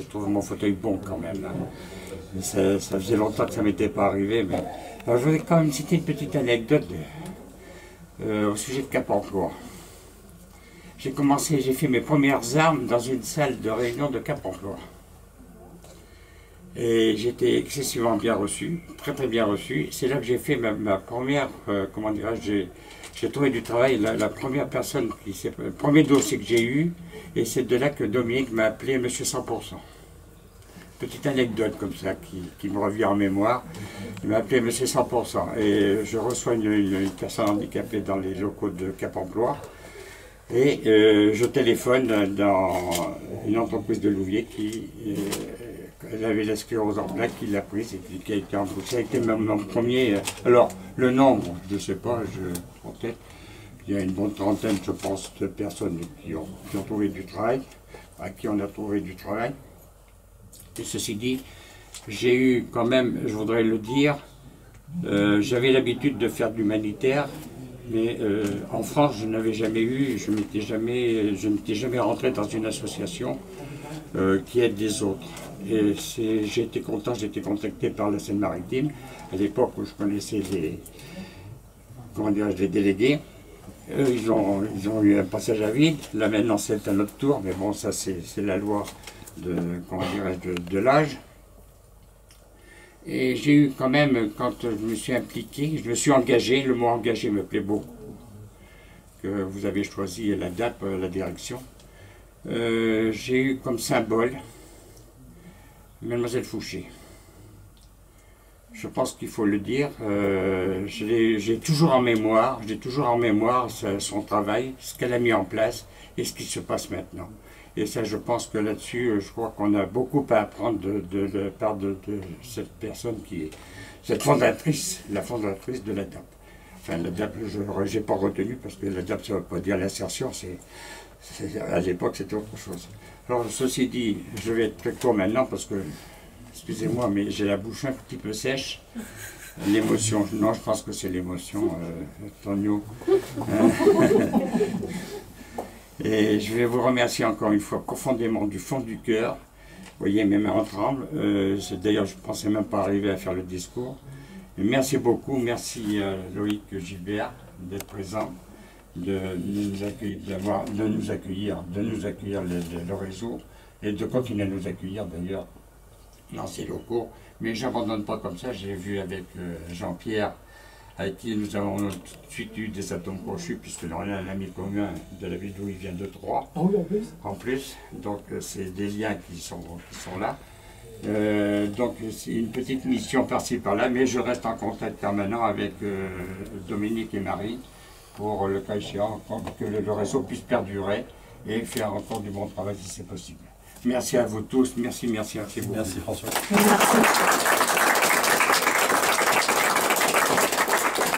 Je trouve mon fauteuil bon quand même. Hein. Mais ça faisait longtemps que ça ne m'était pas arrivé. Mais... Alors, je voudrais quand même citer une petite anecdote au sujet de Cap Emploi. J'ai fait mes premières armes dans une salle de réunion de Cap Emploi. Et j'étais excessivement bien reçu, très très bien reçu. C'est là que j'ai fait ma première, comment dirais-je, j'ai trouvé du travail, la première personne, le premier dossier que j'ai eu, et c'est de là que Dominique m'a appelé Monsieur 100%. Petite anecdote comme ça qui me revient en mémoire. Il m'a appelé Monsieur 100%. Et je reçois une personne handicapée dans les locaux de Cap Emploi. Et je téléphone dans une entreprise de Louviers qui elle avait la sclérose en plaques, qui l'a prise et qui a été embauchée. Ça a été mon premier. Alors, le nombre, je ne sais pas, en tête, il y a une bonne trentaine, je pense, de personnes qui ont trouvé du travail, à qui on a trouvé du travail. Et ceci dit, j'ai eu quand même, je voudrais le dire, j'avais l'habitude de faire de l'humanitaire, mais en France, je n'avais jamais eu, je n'étais jamais rentré dans une association qui aide des autres. Et j'ai été content, j'ai été contacté par la Seine-Maritime, à l'époque où je connaissais les délégués. Eux, ils ont eu un passage à vide. Là maintenant, c'est un autre tour, mais bon, ça c'est la loi de l'âge. Et j'ai eu quand même, quand je me suis impliqué, je me suis engagé, le mot engagé me plaît beaucoup, que vous avez choisi la DAP, la direction. J'ai eu comme symbole Mademoiselle Fouché. Je pense qu'il faut le dire, j'ai toujours en mémoire son travail, ce qu'elle a mis en place et ce qui se passe maintenant. Et ça, je pense que là-dessus, je crois qu'on a beaucoup à apprendre de la part de cette personne qui est cette fondatrice, la fondatrice de la DAP. Enfin, la DAP, je n'ai pas retenu parce que la DAP, ça ne veut pas dire l'insertion, à l'époque, c'était autre chose. Alors, ceci dit, je vais être très court maintenant parce que, excusez-moi, mais j'ai la bouche un petit peu sèche. L'émotion, non, je pense que c'est l'émotion, Tonio. Et je vais vous remercier encore une fois profondément du fond du cœur. Vous voyez, mes mains en tremblent. D'ailleurs, je ne pensais même pas arriver à faire le discours. Mais merci beaucoup, merci Loïc Gilbert d'être présent, de nous accueillir le réseau et de continuer à nous accueillir d'ailleurs dans ces locaux. Mais je n'abandonne pas comme ça. J'ai vu avec Jean-Pierre, avec qui nous avons tout de suite eu des atomes crochus, puisque on a un ami commun de la ville d'où il vient de Troyes. En plus, donc c'est des liens qui sont là. Donc c'est une petite mission par-ci par-là, mais je reste en contact permanent avec Dominique et Marie pour le cas échéant, que le réseau puisse perdurer et faire encore du bon travail si c'est possible. Merci à vous tous, merci beaucoup. Merci François. Merci.